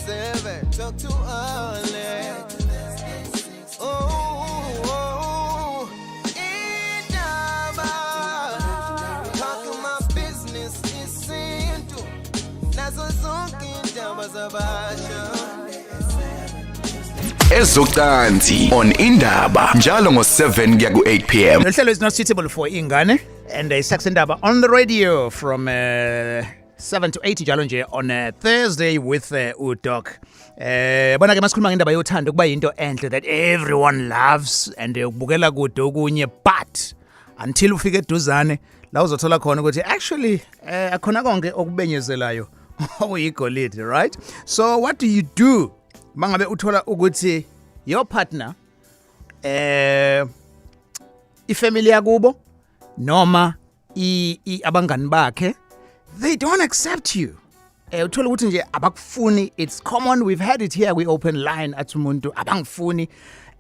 7, talk too early. Oh, Indaba, talking my business is into. Nazo zonke indaba zabasha. Ezocansi on Indaba njalo ngo7 kuya ku8 p.m. The show is not suitable for ingane and it's Sex Indaba on the radio from 7 to 8 njalo nje on Thursday with uDoc. Bona ke masikhuluma ngendaba yothando kuba into enhle that everyone loves and ubukela kude okunye but until ufike eduzane la uzothola khona ukuthi actually akhona konke okubenyezelayo okuyigolide, right? So what do you do mangabe uthola ukuthi your partner ifamily yakubo noma abangani bakhe they don't accept you? Uthola ukuthi nje abakufuni. It's common, we've had it here, we open line athi umuntu abangifuni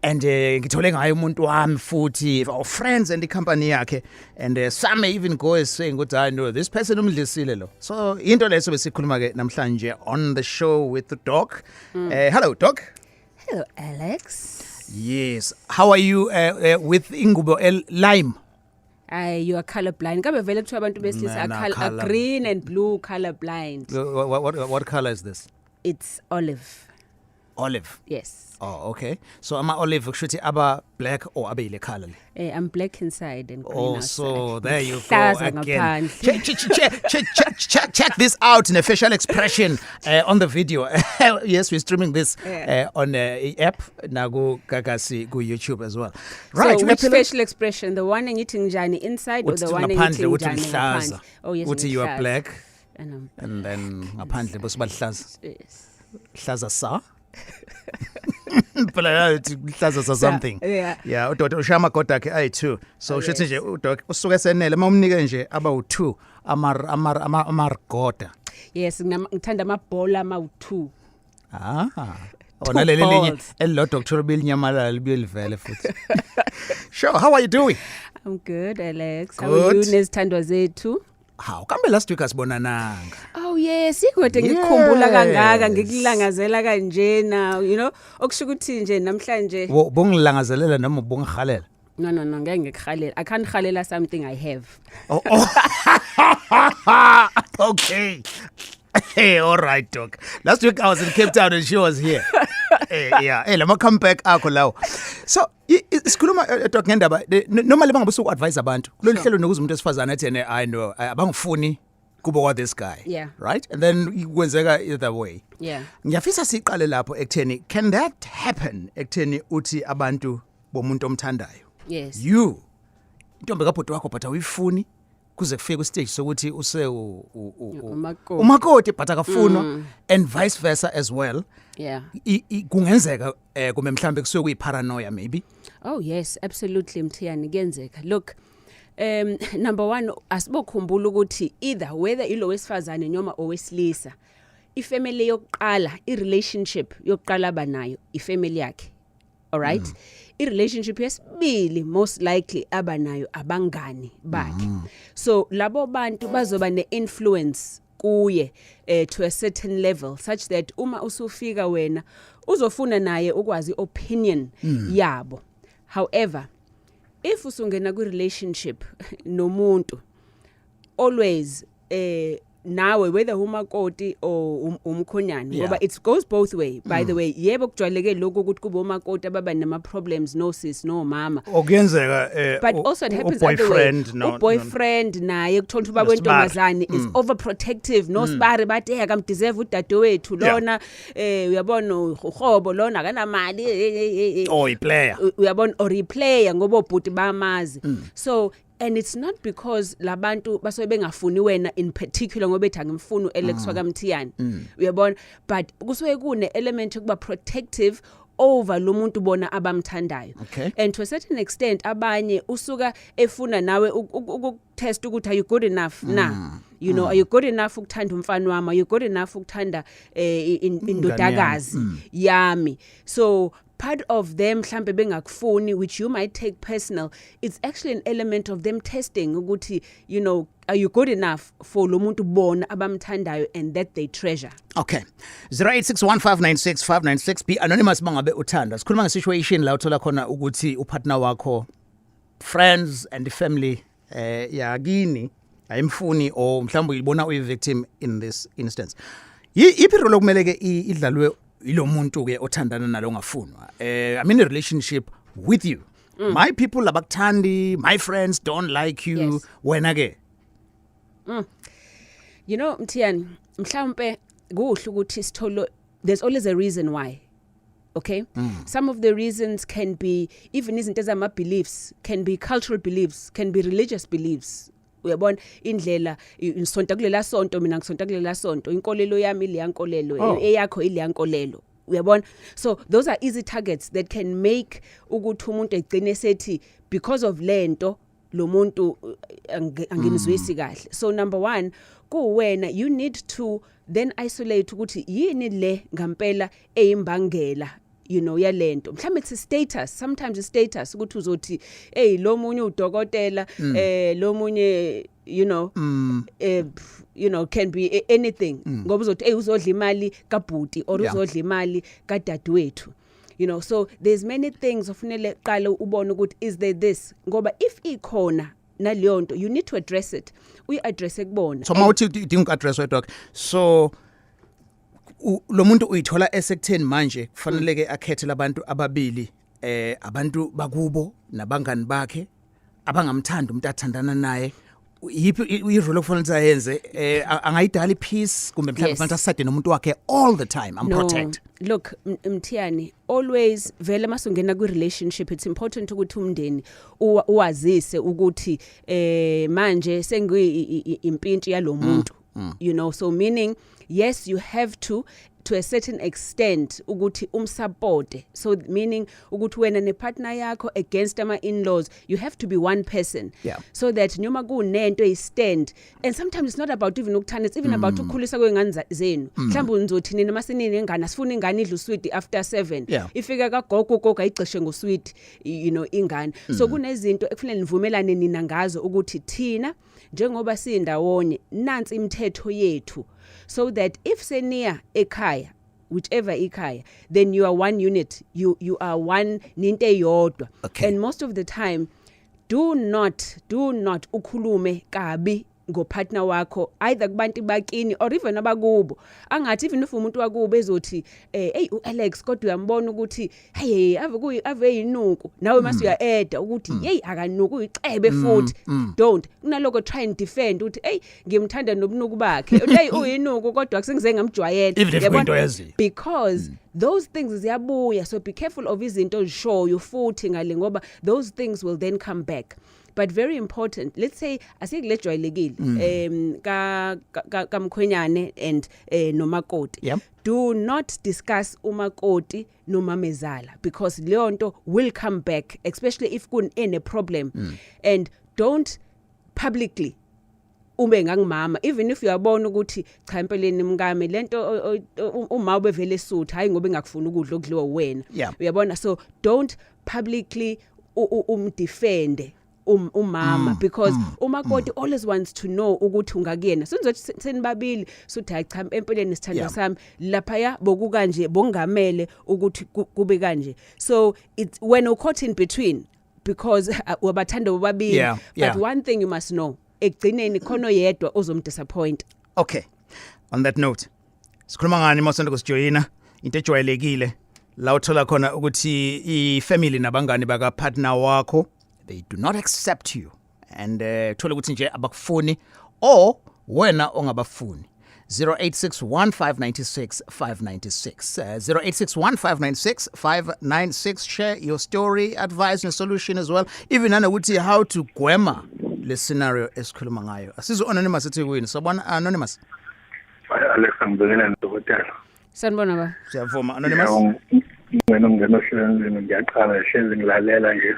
and ngithole ngayo umuntu wami futhi our friends and the company yakhe and some may even go as saying ukuthi I know this person umdlisile lo. So into leso besikhuluma ke namhlanje on the show with the Doc. Hello Doc. Hello Alex. Yes, how are you with ingubo lime? You are colorblind. Kabe vele kuthiwa abantu besilisa are green and blue colorblind. What color is this? It's olive. Olive. Yes. Oh, okay. So ama olive kushuthi aba black or abele color. I'm black inside and green outside. So there you go again. Check this out in a facial expression on the video. Yes, we're streaming this on the app nago Gagasi go YouTube as well. Right. So which facial expression? The one eating njani inside or the one eating njani ngaphandle? Oh yes. Uthi you are black and then ngaphandle bosiba hlaza. Yes. Hlaza sa. Hlaza something. Yeah, uDoc ushama goda ke ayi2. So shithi nje uDoc usuke senele mawumnike nje aba u2 amar goda. Yes, ngithanda amabhola ama2. Ona leli linye elilodwa Dr. Bilinyamalala libiyelivele futhi. Sure, how are you doing? I'm good, Alex. Good. How are you nezithandwa zethu? How kambe last week asibonananga? Oh yes, ikode ngikukhumbula kangaka ngikulangazela kanjena, you know, okusho ukuthi nje namhlanje bongilangazelela noma bongihalela. No, ngeke ngikhalela. I can't khalela something I have. Oh. Okay. Hey, all right, Doc. Last week I was in Cape Town and she was here. Yeah. Hey, lama come back akho lawo. So, sikhuluma Doc ngendaba normally bangabusuku advise abantu. Kulolu hlelo nokuza umuntu esifazana athi I know abangifuni kubo wa this guy. Yeah. Right? And then kwenzeka either way. Yeah. Ngiyafisa siqale lapho ekutheni can that happen ekutheni uthi abantu bomuntu omthandayo? Yes. You intombi kabhuti wakho but awuyifuni kuze kufike ku stage sokuthi use umakoti but akafunwa and vice versa as well. Yeah. Kungenzeka kume mhlambe kusuke kuyiparanoia maybe. Oh yes, absolutely Mthiyani kuyenzeka. Look, number one asibokhumbula ukuthi either whether ilo wesifazane noma owesilisa ifamily yokuqala irelationship yokuqala banayo ifamily yakhe. All right? I-relationship yesibili most likely abanayo abangani bakhe. So labo bantu bazoba ne-influence kuye to a certain level such that uma usufika wena uzofuna naye ukwazi opinion yabo. However, if usungena ku-relationship nomuntu always nawe whether umakoti or umkhonyana ngoba it goes both way. By the way, yebo kujwayeleke lokho ukuthi kuba umakoti ababa nama problems no sis no mama okuyenzeka but also it happens other way. Boyfriend naye kuthola uba wentombazane is overprotective no sibari bathi akamdeserve udadewethu lona uyabona uhobo lona akanamali or a player uyabona or a player ngoba obhuti bamazi. So and it's not because labantu basobe bengafuni wena in particular ngoba ethi angimfuni Alex wakamthiyani uyabona but kusoke kune element yokuba protective over lo muntu bona abamthandayo. Okay. And to a certain extent abanye usuka efuna nawe ukutest ukuthi are you good enough na, you know, are you good enough ukuthanda umfana wami, are you good enough ukuthanda indodakazi yami. So part of them mhlambe bengakufuni, which you might take personal, it's actually an element of them testing ukuthi, you know, are you good enough for lo muntu bona abamthandayo and that they treasure. Okay. 0861596596 be anonymous mangabe uthanda. Sikhuluma ngesituation la uthola khona ukuthi upartner wakho, friends and the family yakini ayimfuni or mhlawumbe uyibona uyi-victim in this instance. Iphi role kumele ke idlalwe ilo muntu ke othandana nalo ngafunwa? I'm in a relationship with you. My people abakuthandi, my friends don't like you. Yes. Wena ke? You know, Mthiyani, mhlawumbe kuhle ukuthi sitholo, there's always a reason why. Okay? Some of the reasons can be even izinto ezama beliefs, can be cultural beliefs, can be religious beliefs. Uyabona indlela ngisonta kulela sonto, mina ngisonta kulela sonto, inkolelo yami ile yankolelo, eyakho ile yankolelo. Uyabona? So those are easy targets that can make ukuthi umuntu egcine sethi because of lento lo muntu anginizwisi kahle. So number one, kuwena you need to then isolate ukuthi yini le ngampela eyimbangela, you know, yalento. Mhlawumbe it's a status, sometimes a status ukuthi uzothi hey lo munye udokotela, lo munye, you know, you know, can be anything. Ngoba uzothi hey uzodla imali kabhuti or uzodla imali kadadewethu. You know, so there's many things ofunele qala ubone ukuthi is there this, ngoba if ikhona naleyonto you need to address it. Uyi-address kubona. So mawuthi idinga address wedwa. So lo muntu uyithola esekutheni manje kufanele ke akhethe labantu ababili, abantu bakubo nabangani bakhe abangamthanda umuntu athandana naye. Yiphi irole okufanele ayenze? Angayidala peace kumbe mhlawumbe abantu asade nomuntu wakhe all the time and protect. Look, Mthiyani, always vele masungena kwi relationship it's important ukuthi umndeni uwazise ukuthi manje sengiyi impintshi yalomuntu. You know, so meaning yes you have to a certain extent ukuthi umsupport, so meaning ukuthi wena ne partner yakho against ama in-laws you have to be one person, so that noma kunento eyistand, and sometimes it's not about even ukuthanda, it's even about ukukhulisa kwengane zenu. Mhlawumbe unizothi nina masinini ingane asifuna ingane idle usweet after 7, ifika kagogo gogo ayigcishe ngosweet, you know, ingane. So kunezinto ekufanele nivumelane nina ngazo ukuthi thina njengoba sindawonye nansi imithetho yethu, so that if senior ekhaya, whichever ekhaya, then you are one unit, you are one ninte yodwa. And most of the time do not ukhulume kabi ngopartner wakho, either kubantu bakini or even abakubo. Angathi even if umuntu wakubo ezothi hey uAlex kodwa uyambona ukuthi hey ave yinuku, nawe masuya eda ukuthi hey akanuku uyicebe futhi. Don't kunaloko try and defend ukuthi hey ngimthanda nobunuku bakhe, hey uyinuku kodwa kusengize ngamjwayela, because those things ziyabuya. So be careful of izinto ezishoyo futhi ngale ngoba those things will then come back. But very important, let's say asikilejwayelekile kamkhwenyane and nomakoti. Do not discuss umakoti nomamezala, because leonto will come back, especially if kun a problem. And don't publicly ube ngangimama, even if uyabona ukuthi cha empeleni mngame lento uma ubevele sutha hayi ngoba engakufuna ukudla okudliwa wena. Uyabona, so don't publicly defend umama, because umakoti always wants to know ukuthi ungakuyena. Sinzothi senibabili suthi hayi cha empeleni sithanda sami lapha ya bokukanje bongamele ukuthi kube kanje. So it's when you caught in between, because wabathanda bobabili. But one thing you must know, ekugcineni khona yedwa ozomdisappoint. Okay, on that note, sikhuluma ngani masonto kusijoyina into ejwayelekile la uthola khona ukuthi i-family nabangani baka partner wakho they do not accept you, and thola ukuthi nje abakufuni or wena ongabafuni. 0861596596 0861596596. Share your story, advice and solution as well, even anokuthi how to gwema le scenario esikhuluma ngayo. Asizo anonymous eThekwini. Sabona anonymous. Alex ngibekela ndokotela. Sanibona ba. Siyavuma anonymous. Mina ngenohlelo ngiyaqala hlezi ngilalela nje.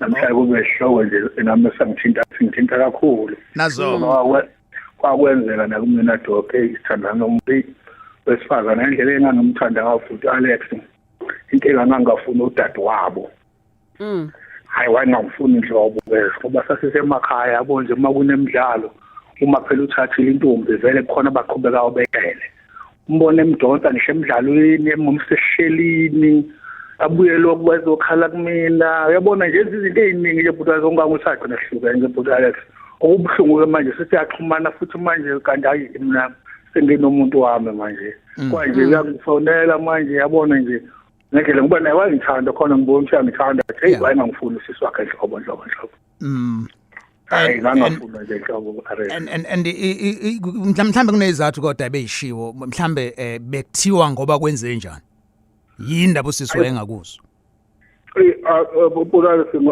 Namhlanje kube show nje nami sangithinta kakhulu. Nazo. Kwakwenzeka nakumina dope isithandana nomuntu wesifazana endlela enganomthanda ngawo futhi Alex. inkinga ngangafuni udade wabo hayi wayengafuni inhlobo ngoba sasisemakhaya yabo nje uma kunemidlalo uma phela uthathile intombi vele khona baqhubekayo bekele umbone emdonsa ngisho emidlalweni emomseshelini abuye lokhu bazokhala kumina uyabona nje izinto eziningi nje butha zongangusathi nehlukene nje butha Alex okubuhlungu manje siyaxhumana futhi manje kanti hayi mina senginomuntu wami manje kwanje uyangifonela manje yabona nje ngeke ngoba naye wangithanda khona ngibona ukuthi ngithanda hey wayengangifuni sisi wakhe nhlobo hayi ngangafuna nje nhlobo and mhlambe kunezathu kodwa beyishiwo mhlambe bekuthiwa ngoba kwenze njani yindaba usisi wayengakuzo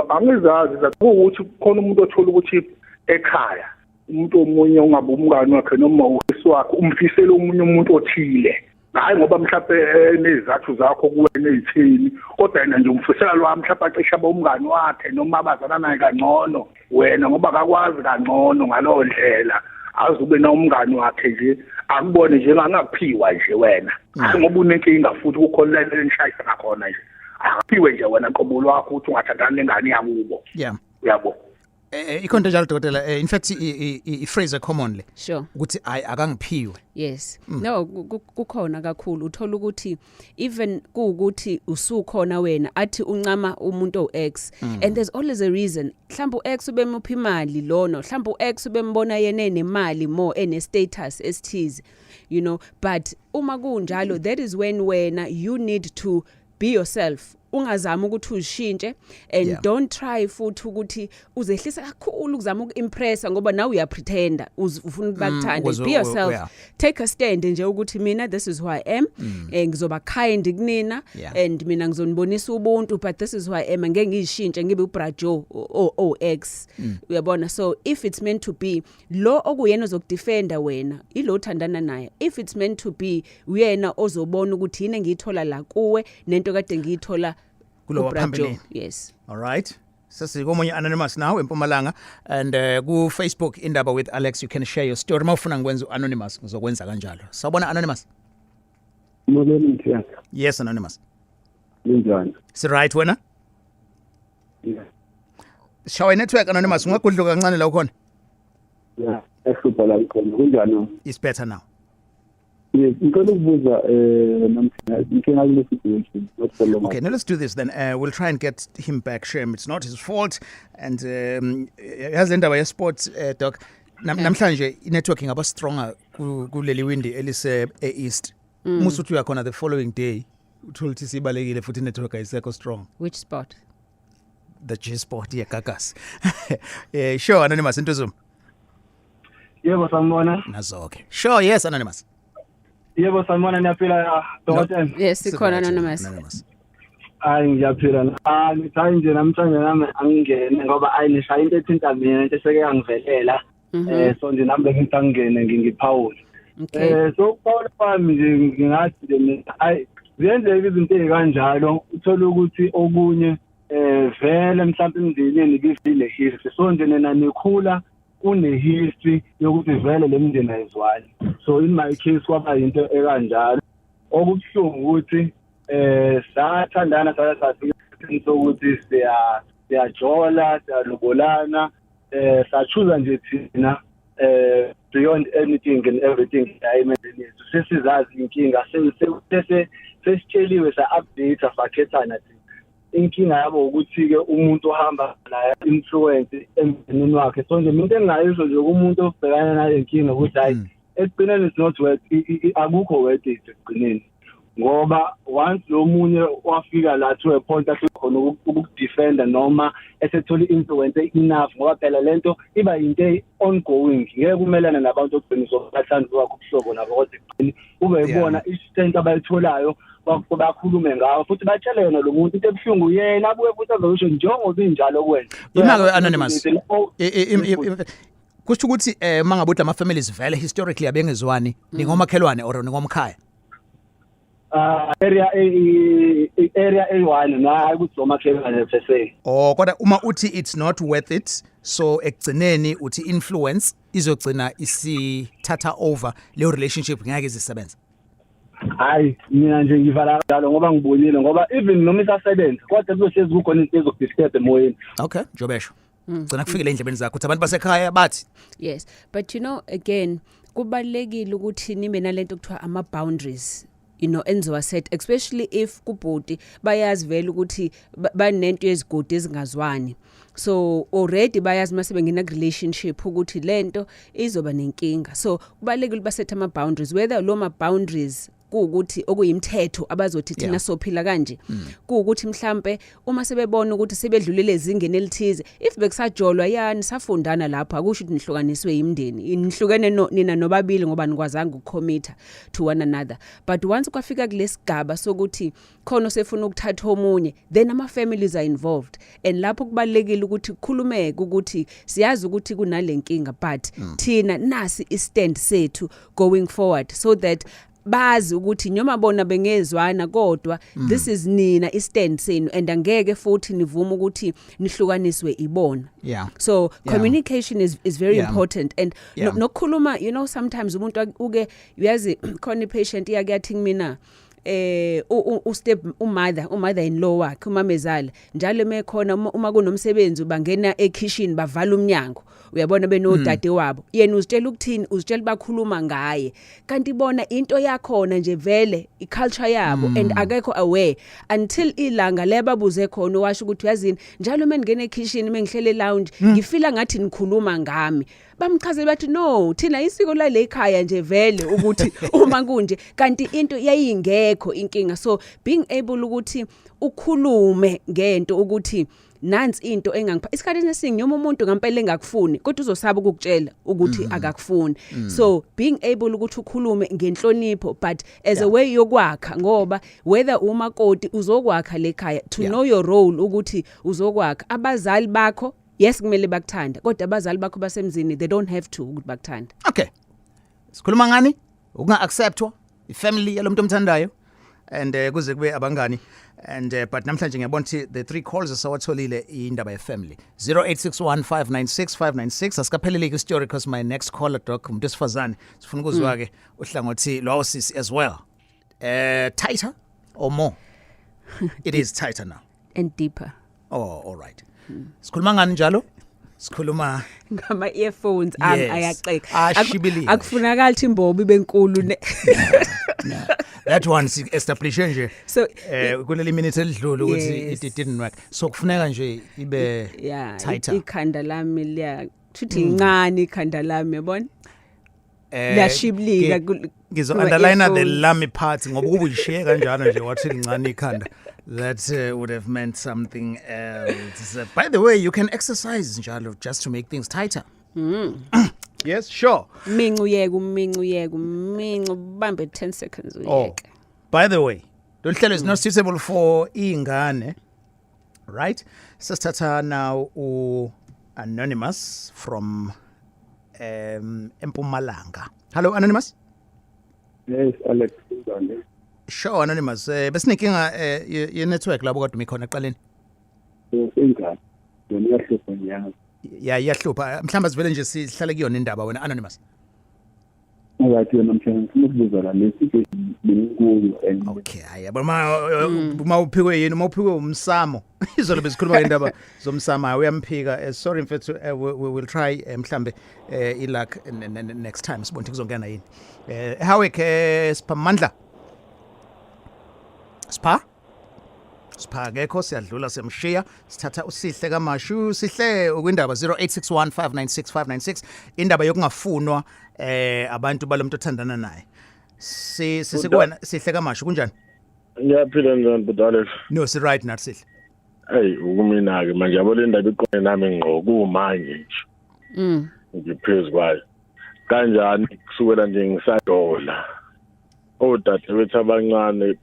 angizazi ukuthi khona umuntu othola ukuthi ekhaya umuntu omunye ungabe umngane wakhe noma uhisi wakhe umfisela umunye umuntu othile hayi ngoba mhlawumbe nezathu zakho kuwena ezithini kodwa yena nje umfisela lwa mhlawumbe acisha bomngane wakhe noma abazana naye kangcono wena ngoba akakwazi kangcono ngalo ndlela azube na umngane wakhe nje akubone nje ngangaphiwa nje wena hayi ngoba unenkinga futhi ukhona lenishayisa ngakhona nje akaphiwe nje wena qobo lwakho ukuthi ungathandana nengane yakubo yabo ikhonto njalo dokotela in fact I phrase commonly sure ukuthi akangiphiwe yes no kukhona kakhulu uthola ukuthi even kuukuthi usukhona wena athi uncama umuntu oX and there's always a reason mhlawumbe uX ubemupha imali lono mhlawumbe uX ubembona yena nemali more ene status esithize you know but uma kunjalo that is when wena you need to be yourself ungazama ukuthi ushintshe and don't try futhi ukuthi uzehlisa kakhulu ukuzama ukuimpressa ngoba now uya pretender ufuna ukubakuthande be yourself take a stand nje ukuthi mina this is who I am ngizoba kind kunina and mina ngizonibonisa ubuntu but this is who I am ngeke ngishintshe ngibe ubrajo oX uyabona so if it's meant to be lo okuyena ozokudefenda wena ilo thandana naye if it's meant to be uyena ozobona ukuthi yini ngiyithola la kuwe nento kade ngiyithola kulo waphambili yes all right sasikomunye anonymous now eMpumalanga and ku Facebook Indaba with Alex you can share your story mawufuna ngikwenza anonymous ngizokwenza kanjalo sawubona anonymous yes anonymous njani si right wena shawa network anonymous ungagudluka kancane la ukhona ehlupha la ikhona kunjani it's better now ngicela ukubuza inkinga kule situation not for long. Okay, now let's do this then. We'll try and get him back, Shem. It's not his fault. And has Indaba ye-sports, Doc. Namhlanje i-networking aba stronger kuleli windi elise east. Musuthi uyakhona the following day uthola ukuthi sibalekile futhi i-network ayisekho strong. Which spot? The G spot Gagas. Sure, Anonymous intuzum. Yebo sanibona. Nazoke. Sure, yes Anonymous. Yebo sanibona niyaphila dokotela. Yes sikhona Anonymous. Hayi ngiyaphila. Ngithayi nje namhlanje nami angingene ngoba ayinishaya into ethinta mina into eseke yangivelela. So nje nami bengithi angingene ngiphawula. So Paul wami nje ngingathi nje hayi ziyenzeka izinto ezikanjalo uthola ukuthi okunye vele mhlawumbe emndenini kufile history so nje nena nikhula une history yokuthi vele lemndeni ayizwani so in my case kwaba into ekanjalo okubuhlungu ukuthi sathandana safika ukuthi siyajola siyalobolana sachuza nje thina beyond anything and everything emendeni sesizazi inkinga sesitsheliwe sa-update sakhethana inkinga yabo ukuthi ke umuntu ohamba naye influence emndenini wakhe so nje into engayizwe nje umuntu obhekana nayo inkinga ukuthi hayi ekugcineni it's not worth akukho worth it ekugcineni ngoba once lo munye wafika la to a point asikhona ukudefenda noma esethola influence enough ngoba phela lento iba into ongoing ngeke kumelana nabantu okugcina bathanda wakho kuhlobo nabo kodwa ekugcini ube yibona istent abayitholayo bakhulume ngawo futhi batshela yona lo muntu into ebuhlungu yena abuye futhi azosho njengoba injalo kwenza imake Anonymous kusho ukuthi mangabe ama families vele historically abengezwani ningomakhelwane or ningomkhaya area A1 na ukuthi omakhelwane fese kodwa uma uthi it's not worth it so ekugcineni uthi influence izogcina isithatha over le relationship ngeke izisebenza hayi mina nje ngivala kanjalo ngoba ngibonile ngoba even noma isasebenza kodwa kuzohlezi kukhona into ezokudisturb emoyeni. Okay, Jobesho. Gcina kufikele endlebeni zakho uthi abantu basekhaya bathi. Yes, but you know again kubalekile ukuthi nibe nalento kuthiwa ama boundaries. Enziwa set, especially if kubhodi bayazi vele ukuthi banento yezigodi ezingazwani. So already bayazi mase bengena relationship ukuthi lento izoba nenkinga. So kubalekile basetha ama boundaries, whether lo ma boundaries kuukuthi okuyimthetho abazothi thina sophila kanje kuukuthi mhlambe uma sebebona ukuthi sebedlulele ezingeni elithize, if bekusajolwa yani safundana lapha akusho ukuthi nihlukaniswe imndeni, nihlukene nina nobabili ngoba nikwazanga ukukhomitha to one another. But once kwafika kulesigaba sokuthi khona sefuna ukuthatha omunye, then ama families are involved, and lapho kubalekile ukuthi kukhulumeke ukuthi siyazi ukuthi kunalenkinga, but thina nasi istand sethu going forward, so that bazi ukuthi nyoma bona bengezwana kodwa this is nina istand senu and angeke futhi nivuma ukuthi nihlukaniswe ibona. So communication is very important, and nokukhuluma, you know, sometimes umuntu uke uyazi khona patient iyakuyathi mina ustep umother in law wakhe umamezala njalo mekhona uma kunomsebenzi bangena ekitchen bavala umnyango, uyabona benodade wabo, yena uzitshela ukuthini, uzitshela bakhuluma ngaye, kanti bona into yakhona nje vele iculture yabo and akekho aware until ilanga lebabuze khona washo ukuthi yazini njalo mengena ekitchen mengihlele lounge ngifila ngathi nikhuluma ngami. Bamchazela bathi no, thina isiko la ekhaya nje vele ukuthi uma kunje, kanti into yayingekho inkinga. So being able ukuthi ukhulume ngento ukuthi nansi into engangipha isikhathi esinye noma umuntu ngempela engakufuni kodwa uzosaba ukukutshela ukuthi akakufuni. So being able ukuthi ukhulume ngenhlonipho, but as a way yokwakha, ngoba whether umakoti uzokwakha lekhaya to know your role ukuthi uzokwakha abazali bakho. Yes, kumele bakuthanda kodwa abazali bakho basemzini they don't have to ukuthi bakuthanda. Okay, sikhuluma ngani ukunga acceptwa ifamily yalomuntu omthandayo and kuze kube abangani and but namhlanje ngiyabona ukuthi the 3 calls esawatholile indaba ye family 0861596596 asikapheleleki story because my next caller doc umuntu esifazane sifuna ukuzwa ke uhlangothi lwawo sisi as well. Tighter or more? It is tighter now and deeper. Oh, all right. Sikhuluma ngani njalo? Sikhuluma ngama earphones ayaxeka. Akufunakala ukuthi imbobo ibenkulu ne. That one establish nje. So kuleli minute elidlula ukuthi it didn't work. So kufuneka nje ibe tighter. Ikhanda lami liya thuthi incane ikhanda lami yabona? Liyashiblika ngizo underline the lami part ngoba ukuyishiye kanjalo nje wathi lincane ikhanda. That would have meant something else. By the way, you can exercise njalo just to make things tighter. Yes, sure. Mincu bambe 10 seconds uyeke. Oh, by the way, don't tell us not suitable for ingane, right? Sasithatha now Anonymous from Mpumalanga. Hello, Anonymous. Yes, Alex. Sure, Anonymous. Besinenkinga ye network labo kodwa mikhona eqaleni. Ingane. Yoniyahlupha nyanga. Iyahlupha. Mhlamba sivele nje sihlale kuyona indaba wena Anonymous. Ngathi yena mhlawumbe ukubuza la lesi benikuyo and okay, yabona uma uphikwe yini, uma uphikwe umsamo. Izolo besikhuluma ngendaba zomsamo uyamphika. Sorry mfethu, we will try mhlambe iluck next time sibone kuzongena yini. Hawe ke Siphamandla. Spa ngekho siyadlula semshiya sithatha usihle kaMashu sihle ukwindaba 0861596596 indaba yokungafunwa abantu balomuntu othandana naye sikuwena sihle kaMashu kunjani? Ngiyaphila njani budale? No, si right not sihle. Hey ukumina ke manje yabo le ndaba iqone nami ngqo kumanje nje. Ngiphezu kwayo. Kanjani kusukela nje ngisadola. Odade bethu abancane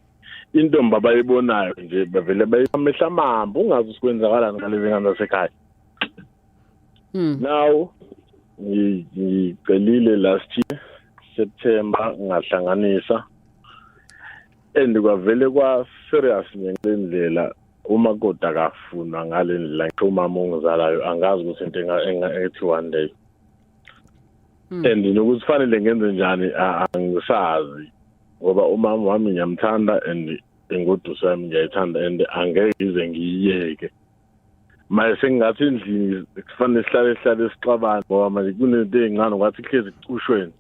intombi abayibonayo nje bavele bayamehla amamba ungazi usikwenzakalani ngalezi ngane zasekhaya. Now ngicelile last year September ngahlanganisa and kwavele kwa serious ngendlela uma kodwa akafuna ngale ndlela umama ongizalayo angazi ukuthi into engathi one day and nokuthi fanele ngenze njani angisazi ngoba umama wami ngiyamthanda and ingoduso yami ngiyayithanda and angeke ngize ngiyiyeke. Manje sengathi endlini kufanele sihlale sixabana ngoba manje kunento ezincane kwathi hlezi kucushweni.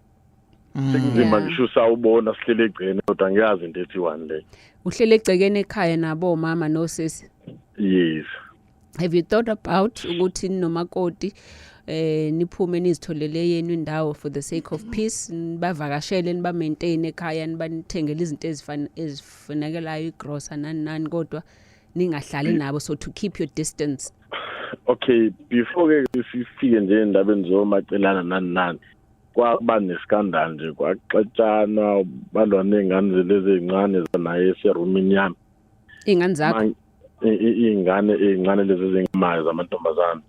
Sekunzima ngisho sawubona sihlele egcene kodwa ngiyazi into ethi one le. Uhlele egcekeni ekhaya nabo mama nosisi. Yes. Have you thought about ukuthi nomakoti niphume nizitholele yenu indawo for the sake of peace, bavakashele niba maintain ekhaya nibanithengele izinto ezifanekelayo igrocer nani kodwa ningahlali nabo so to keep your distance? Okay, before ke sifike nje endabeni zomacelana nani kwaba nescandal nje kwaxetshana balwa nengane lezi ezincane zanaye eserumini yami. Ingane zakho? Ingane ezincane lezi ezingamazi amantombazana.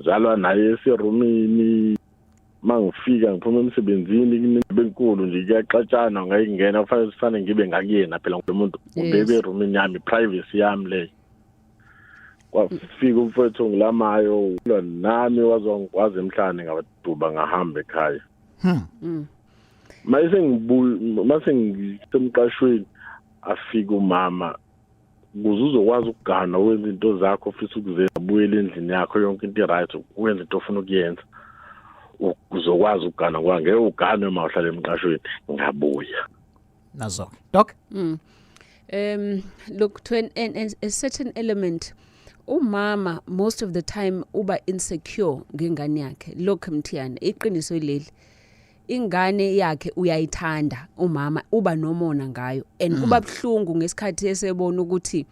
Zalwa naye eserumini mangifika ngiphuma emsebenzini benkulu nje kuyaxatshana ngayingena kufanele sifane ngibe ngakuyena phela ngumuntu ubebe erumini yami privacy yami le. Kwafika umfowethu ngilamayo nami wazongikwazi emhlane ngabaduba ngahamba ekhaya. Mase ngisemqashweni afika umama uzokwazi ukugana wenza into zakho futhi ukuzebuyela endlini yakho yonke into right ukwenza into ofuna ukuyenza. Uzokwazi ukugana ngeke ugane uma uhlala emqashweni ngabuya. Nazo. Doc? Look, to a certain element, umama most of the time uba insecure ngengane yakhe. Look Mthiyane, iqiniso leli. Ingane yakhe uyayithanda umama uba nomona ngayo and kuba bhlungu ngesikhathi esebona ukuthi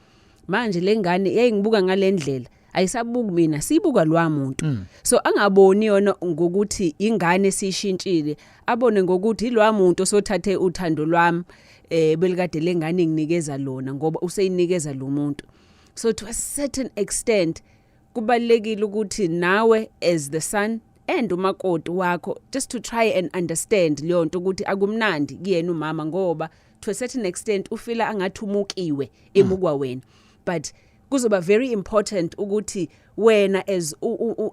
manje lengane yayingibuka ngalendlela ayisabuki mina sibuka lwa muntu. So angaboni yona ngokuthi ingane sishintshile, abone ngokuthi ilwa muntu osothathe uthando lwami belikade lengane nginikeza lona ngoba useyinikeza lo muntu. So to a certain extent kubalekile ukuthi nawe as the son and umakoti wakho just to try and understand leyo nto ukuthi akumnandi kuyena umama ngoba to a certain extent ufila angathi umukiwe ebukwa wena, but kuzoba very important ukuthi wena as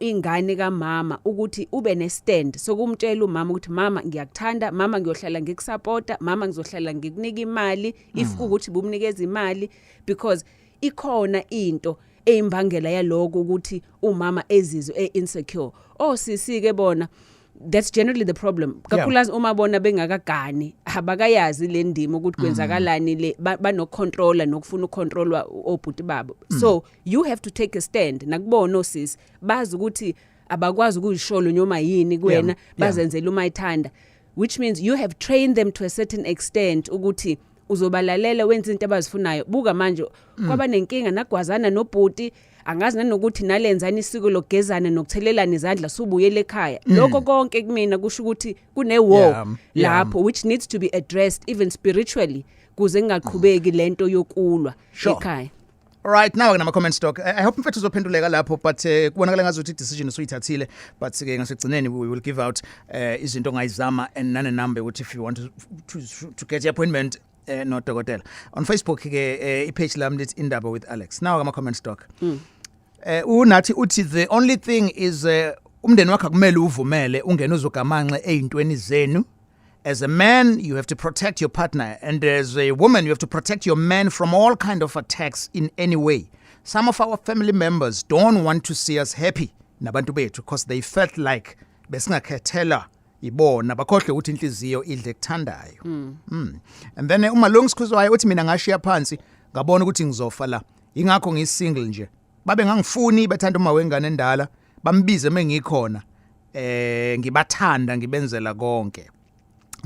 ingane kaMama ukuthi ube ne stand sokumtshela umama ukuthi mama ngiyakuthanda, mama ngiyohlala ngikusupport, mama ngizohlala ngikunika imali if ukuthi bumnikeza imali, because ikhona into eimbangela yaloko ukuthi umama ezizwe insecure. Sisi ke bona that's generally the problem. Kakhulukazi uma bona bengakagani abakayazi le ndimo ukuthi kwenzakalani le bano controller nokufuna ukontrolwa obhuti babo. So you have to take a stand. Nakubona osisi bazi ukuthi abakwazi ukuyisholo noma yini kuwena bazenzela uma ithanda, which means you have trained them to a certain extent ukuthi uzobalalela wenza into abazifunayo. Buka manje kwaba nenkinga nagwazana nobhuti, angazi nanokuthi nalenzani isiko lokugezana nokuthelelana izandla subuyele ekhaya. Lokho konke kumina kusho ukuthi kune war lapho which needs to be addressed even spiritually kuze ngaqhubeki lento yokulwa ekhaya. Right, now ngama comments Doc. I hope mfethu uzophenduleka lapho, but kubonakala ngazuthi decision usuyithathile, but ke ngasegcineni we will give out izinto ongayizama and nane number ukuthi if you want to get your appointment no dokotela. On Facebook ke ipage lami lithi Indaba with Alex. Now ngama comments Doc. Unathi uthi the only thing is umndeni wakhe kumele uvumele ungena uzogamanxe ezintweni zenu. As a man, you have to protect your partner, and as a woman, you have to protect your man from all kind of attacks in any way. Some of our family members don't want to see us happy nabantu bethu because they felt like besingakhethela ibona bakhohle ukuthi inhliziyo idle kuthandayo. And then uma longisikhuzwayo uthi mina ngashiya phansi ngabona ukuthi ngizofa la, ingakho ngisingle nje. Babe ngangifuni bathanda uma wengane endala, bambize mengikhona ngibathanda ngibenzela konke.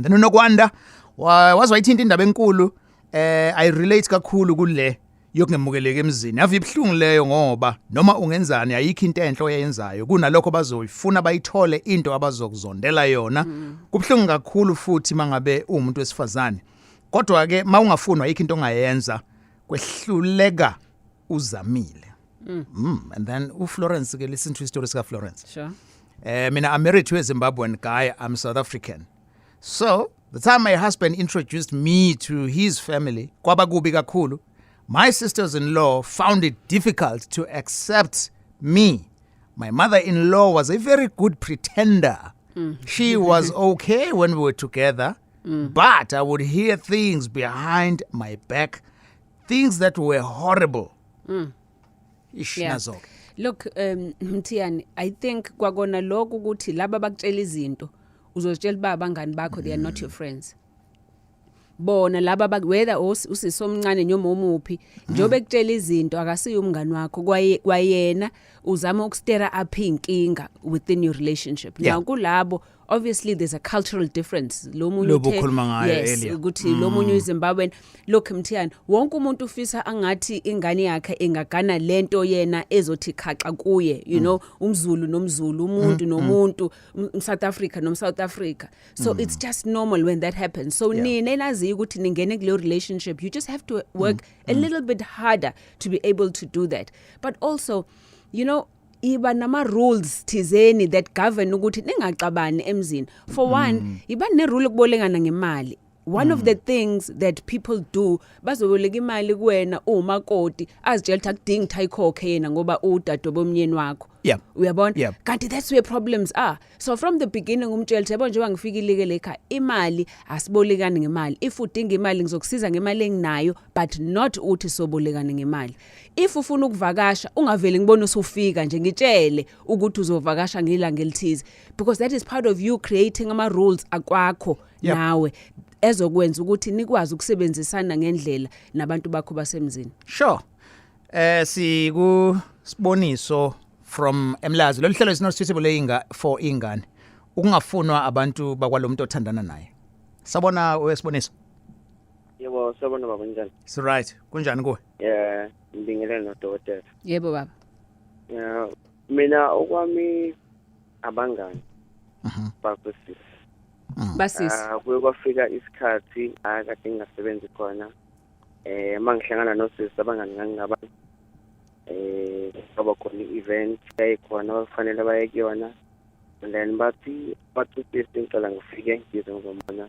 Then unokwanda wazwayithinta indaba enkulu I relate kakhulu kule yokungemukeleke emzini. Ave ibhlungu leyo ngoba noma ungenzani ayikho into enhle oyenzayo kunalokho bazoyifuna bayithole into abazokuzondela yona. Kubhlungu kakhulu futhi mangabe umuntu wesifazane. Kodwa ke mawungafunwa ayikho into ongayenza kwehluleka uzamile. And then uFlorence ke listen to stories ka Florence. Sure. Mina I'm married to a Zimbabwean guy, I'm South African. So, the time my husband introduced me to his family, kwaba kubi kakhulu, my sisters-in-law found it difficult to accept me. My mother-in-law was a very good pretender. She was okay when we were together, but I would hear things behind my back, things that were horrible. Ishnazo. Look, Mtiyani, I think kwakona lokho ukuthi laba bakutshela izinto uzozitshela baba abangani bakho they are not your friends. Bona laba whether usisomncane noma umuphi njobe kutshela izinto akasiyo umngani wakho kwayena uzama ukustera up inkinga within your relationship. Now kulabo obviously there's a cultural difference lo munye yes ukuthi lo munye eZimbabwe. Look Mtiyani, wonke umuntu ufisa angathi ingane yakhe engagana lento yena ezothi khaxa kuye, you know, umZulu nomZulu, umuntu nomuntu, South Africa South Africa. So it's just normal when that happens. So nina elazi ukuthi ningene kule relationship, you just have to work a little bit harder to be able to do that. But also, you know, iba nama rules thizeni that govern ukuthi ningaxabani emzini. For one, iba ne rule ukubolekana ngemali. One of the things that people do bazoboleka imali kuwena umakoti azitshela ukuthi akudingi thayikhokhe yena ngoba udade bomnyeni wakho. Uyabona? Kanti that's where problems are. So from the beginning umtshela yabo njengoba ngifikile le ekhaya imali asibolekani ngemali. If udinga imali ngizokusiza ngemali enginayo but not uthi sobolekana ngemali. If ufuna ukuvakasha ungaveli ngibona usufika nje ngitshele ukuthi uzovakasha ngelanga elithize, because that is part of you creating ama rules akwakho nawe ezokwenza ukuthi nikwazi ukusebenzisana ngendlela nabantu bakho basemzini. Sure. Siboniso from Emlazi. Lo hlelo is not suitable for ingane. Ukungafunwa abantu bakwalomuntu othandana naye. Sabona wesiboniso. Yebo, sabona baba njani? It's right. Kunjani kuwe? Yeah, ngibingelela nodokotela. Yebo baba. Yeah, mina okwami abangani. Bakusisi. Basisi. Kuye kwafika isikhathi akade ngingasebenzi khona. Mangihlangana nosisi abangani ngangaba kwaba khona i-event yayikhona bafanele baye kuyona, and then bathi sisi ngicela ngifike ngize ngizomona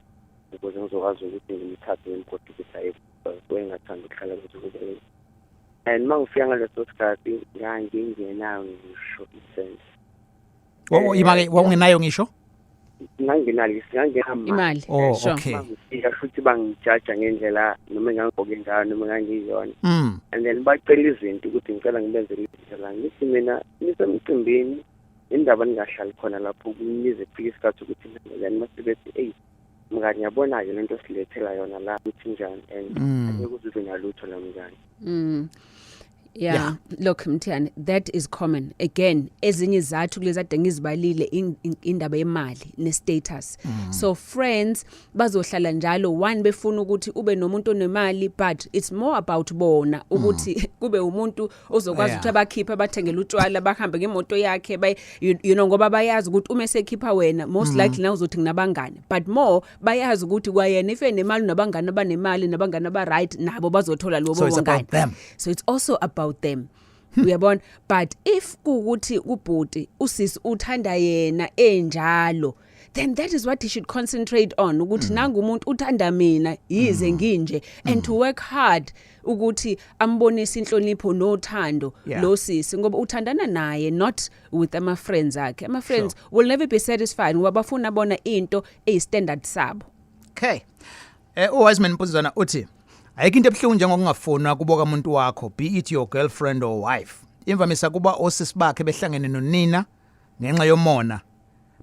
ukuze ngizokwazi ukuthi ngimthathe ngimgodukisa engathanda ukuhlala kuthi. And mangifika ngaleso sikhathi ngangingenayo ngisho isense. Wawungenayo ngisho? Nganginali imali. Okay. Ngifika futhi bangijaja ngendlela noma ngangigqoke njalo noma ngangiyona. And then bacela izinto ukuthi ngicela ngibenzele indlela ngithi mina nisemcimbini indaba ningahlali khona lapho kunize kufika isikhathi ukuthi then masibethi mngani yabona ke lento silethela yona la uthi njani and ake kuzibe nalutho la mngani. Yeah, look Mtiyani, that is common. Again, ezinye izathu kulezi ade ngizibalile indaba yemali ne-status. So friends bazohlala njalo one befuna ukuthi ube nomuntu onemali, but it's more about bona ukuthi kube umuntu ozokwazi ukuthi abakhipha abathengele utshwala bahambe ngemoto yakhe you know ngoba bayazi ukuthi uma esekhipha wena most likely na uzothi nginabangani, but more bayazi ukuthi kwayena if enemali nabangani abanemali nabangani aba right nabo bazothola lobo bongani. So it's also about them. Uyabona, but if kuukuthi ubhuti usisi uthanda yena enjalo, then that is what he should concentrate on, ukuthi nanga umuntu uthanda mina yize nginje, and to work hard ukuthi ambonise inhlonipho nothando lo sisi ngoba uthandana naye, not with ama friends akhe. Ama friends will never be satisfied ngoba bafuna bona into standard sabo. Okay. Wiseman Mpuzana uthi ayikho into ebuhlungu njengokungafonwa kuboka umuntu wakho, be it your girlfriend or wife. Imvamisa kuba osisi bakhe behlangene nonina ngenxa yomona.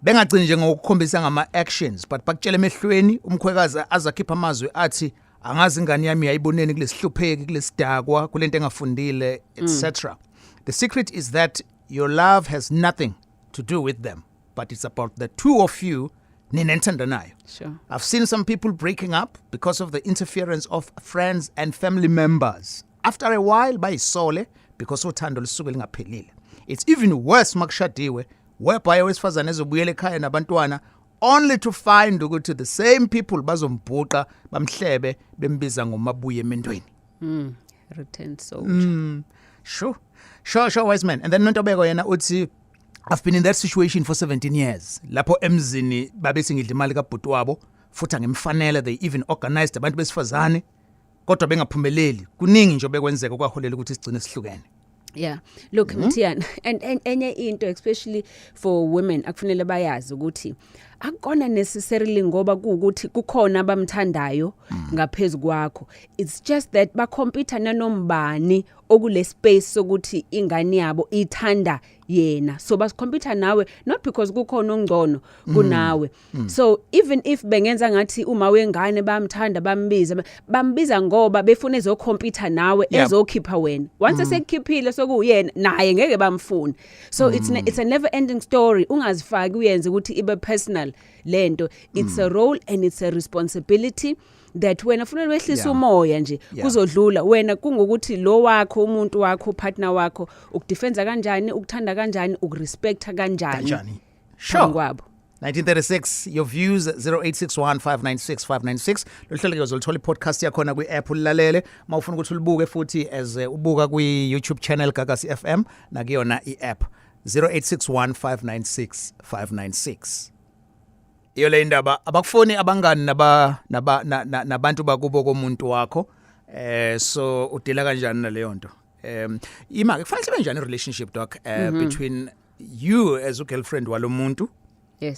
Bengagcini nje ngokukhombisa ngama actions, but bakutshela emehlweni umkhwekazi azakhipha amazwi athi angazi ingane yami yayiboneni kulesihlupheki kulesidakwa kulento engafundile etc. The secret is that your love has nothing to do with them, but it's about the two of you. Sure. I've seen some people breaking up because of the interference of friends and family members. After a while, bayisole because uthando lisuke lingaphelile. It's even worse makushadiwe, whereby owesifazane ezobuyela ekhaya nabantwana only to find ukuthi the same people bazombhuqa bamhlebe bembiza ngomabuye emendweni. Return soldier. Sure, wise man. And then Nontobeko yena uthi I've been in that situation for 17 years. Lapho Emzini babethi ngidla imali kabhuti wabo futhi ngemfanele, they even organized abantu besifazane kodwa bengaphumeleli. Kuningi nje bekwenzeka kwaholela ukuthi sigcine sihlukene. Yeah, look Mthiyana, and enye into especially for women akufanele bayazi ukuthi akukona necessarily ngoba kuukuthi kukhona abamthandayo ngaphezulu kwakho. It's just that ba compete nanombani okule space sokuthi ingane yabo ithanda yena, so bas compete nawe not because kukhona ongcono kunawe. So even if bengenza ngathi uma wengane bamthanda bambiza ngoba befuna ezocompete nawe ezokhipha wena, once esekhiphile sokuyena naye ngeke bamfuni. So it's a never ending story. Ungazifaki uyenze ukuthi ibe personal lento. It's a role and it's a responsibility that wena ufuna wehlisa umoya nje kuzodlula wena kungokuthi lo wakho umuntu wakho partner wakho ukudefensa kanjani, ukuthanda kanjani, ukurespecta kanjani. Sure. Kwabo 1936 your views 0861596596 lohlelo ke uzolithola podcast yakhona kwi-app ulalele mawufuna ukuthi ulibuke futhi as ubuka kwi-YouTube channel Gagasi FM nakuyona i-app 0861596596. Iyo le indaba abakufuni abangani nabantu bakubo komuntu wakho so udila kanjani naleyo nto ima kufanele sibe njani relationship doc between you as a girlfriend walomuntu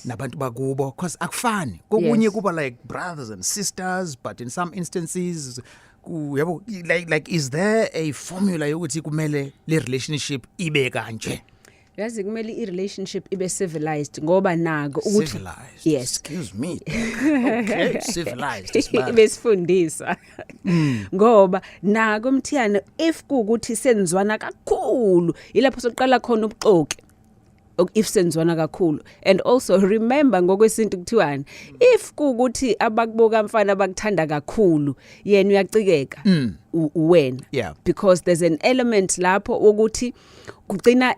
nabantu bakubo because akufani kokunye kuba like brothers and sisters but in some instances yabo like is there a formula yokuthi kumele le relationship ibe kanje? Yazi kumele i-relationship ibe civilized ngoba nako ukuthi civilized. Yes, excuse me. Okay, civilized ibe sifundisa ngoba nako Mthiyana if kuukuthi senzwana kakhulu ilapho soqala khona ubuxoki if senzwana kakhulu. And also remember ngokwesintu kuthiwani if kuukuthi abakuboka mfana abakuthanda kakhulu yena uyacikeka wena because there's an element lapho ukuthi kugcina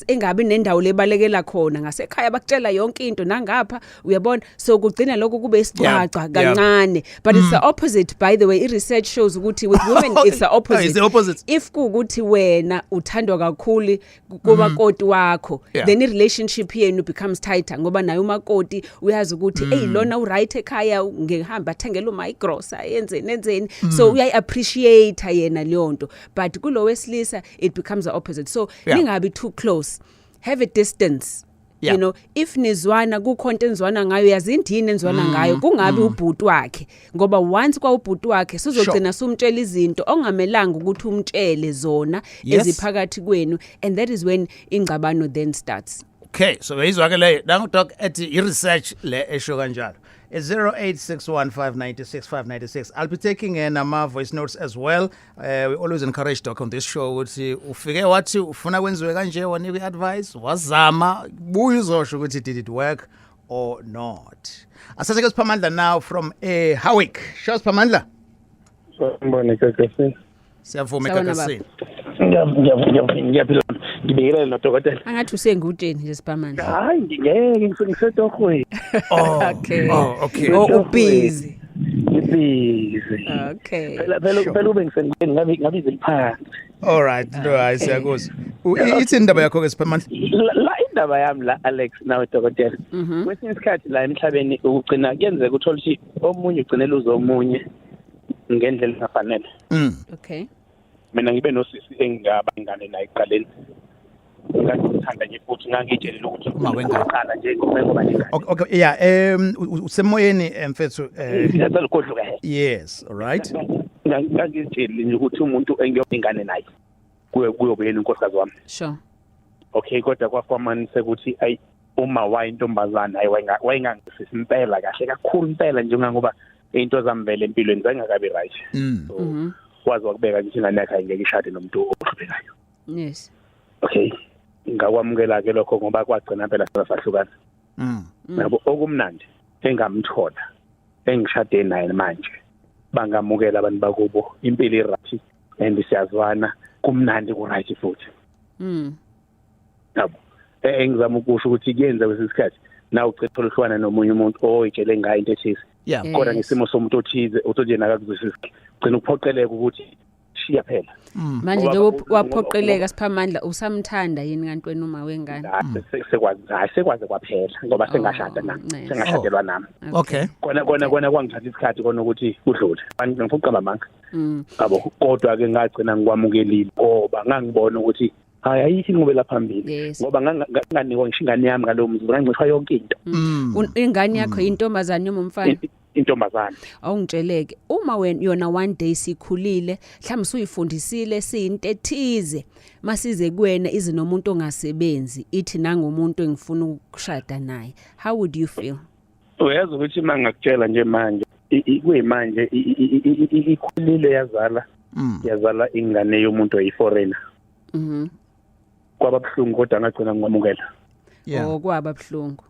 engabi nendawo lebalekela khona ngasekhaya bakutshela yonke into nangapha uyabona, so kugcina lokho kube isixwaxa kancane. But it's the opposite, by the way. I-research shows ukuthi with women it's the opposite. It's the opposite. If kuukuthi wena uthandwa kakhulu kumakoti wakho then i-relationship yenu becomes tighter ngoba naye umakoti uyazi ukuthi hey lona uright ekhaya ngehamba athengela umayigrosa yenzeni so uyayi-appreciate yena leyo nto. But kulo wesilisa it becomes the opposite. So ningabi too close, have a distance. You know, if nizwana kukhonto enzwana ngayo yazindini enzwana ngayo kungabi ubhuti wakhe ngoba once kwa ubhuti wakhe sizogcina sumtshela izinto ongamelanga ukuthi umtshele zona eziphakathi kwenu, and that is when ingcabano then starts. Okay, so izwa ke le nangu doc ethi i-research le esho kanjalo. It's 0861596596. I'll be taking nama voice notes as well. We always encourage doc on this show ukuthi ufike wathi ufuna kwenziwe kanje wanikwe advice wazama buye uzosho ukuthi did it work or not. Asaseke Siphamandla now from Howick. Show Siphamandla. Sanibona Gagasi. Siyavuma Gagasi. Ngiyaphila ngibekele nodokotela Angathi usengutsheni nje Siphamandla. Hayi ngeke ngisedorhweni. Okay. Okay. Busy. Okay. Phela ube ngisengeni ngabize iphansi. All right, no siyakuzwa. Ithi indaba yakho ke Siphamandla. La indaba yami la Alex nawe dokotela. Kwesinye isikhathi la emhlabeni ukugcina kuyenzeka uthola ukuthi omunye ugcinela uzomunye ngendlela engafanele. Okay. Mina ngibe nosisi engaba ingane la eqaleni. Ngithanda nje futhi ngangitshelela ukuthi uma wengaqala nje ngoba ngingane. Okay, yeah, usemoyeni mfethu ngiyazalukhodluka. Yes, all right. Ngangitshelile nje ukuthi umuntu engiyobingane naye kuyobe yena unkosikazi wami. Sure. Okay, kodwa kwafamanise ukuthi ay uma wayintombazana wayengangisiza impela kahle kakhulu impela njengoba into zambele empilweni zangakabi right. So wazi wakubeka nje ingane yakhe ngeke ishade nomuntu ohlupekayo. Yes. Okay. Ngakwamukela ke lokho ngoba kwagcina phela sahlukana. Yabo okumnandi engamthola engishade naye manje bangamukela abantu bakubo impilo irathi and siyazwana kumnandi ku right futhi. Yabo engizama ukusho ukuthi kuyenza kwesikhathi na ucetha oluhlwana nomunye umuntu oyitshele ngayo into ethisi. Kodwa ngesimo somuntu othize othoje nakakuzwisisa ugcina ukuphoqeleka ukuthi shiya phela. Manje nje waphoqeleka Siphamandla usamthanda yini kanti wena uma wengane? Sekwazi kwaphela ngoba sengashada nami sengashadelwa nami. Okay. Kona kwangithatha isikhathi kona ukuthi udlule. Ngifuna uqamba amanga. Yabo kodwa ke ngagcina ngikwamukelile ngoba ngangibona ukuthi hayi ayithi inqubela phambili Yes. ngoba nganganikwa ngisho ingane yami ngalowo mzuzu ngangicishwa yonke into Ingane yakho intombazane noma umfana? intombazane. Awungitsheleke uma wena yona one day sikhulile mhlawumbe suyifundisile siyinto ethize masize kuwena izi nomuntu ongasebenzi ithi nangomuntu engifuna ukushada naye, how would you feel? Uyazi ukuthi mangakutshela nje manje kuyimanje ikhulile yazala ingane yomuntu oyiforeigner. Kwababhlungu kodwa ngagcina ngikwamukela. Kwaba buhlungu.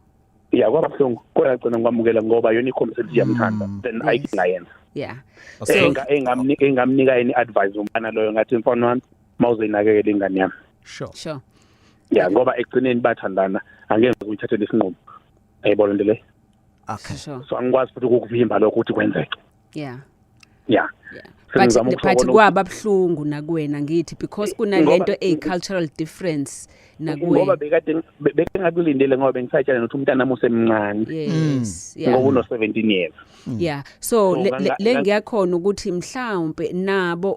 Yeah, kwababhlungu kodwa ngagcina ngikwamukela ngoba yona ikhomsethi yamthanda then ayingayenza. Yeah. Engamnika any advice umfana loyo ngathi mfana wami mawuzoyinakekela ingane yami. Sure. Yeah, ngoba ekugcineni bathandana angeke ukuthathe lesinqumo. Ayibona into le. Okay. Sure. So angikwazi futhi ukuvimba lokho ukuthi kwenzeke. Yeah. But kwaba buhlungu nakuwena ngithi because kunalento cultural difference nakuwena. Ngoba bekade ngakulindele ngoba bengisayitshela nokuthi umntana musemncane. Yes. Ngoba uno 17 years. Yeah. So le ngiyakhona ukuthi mhlawumbe nabo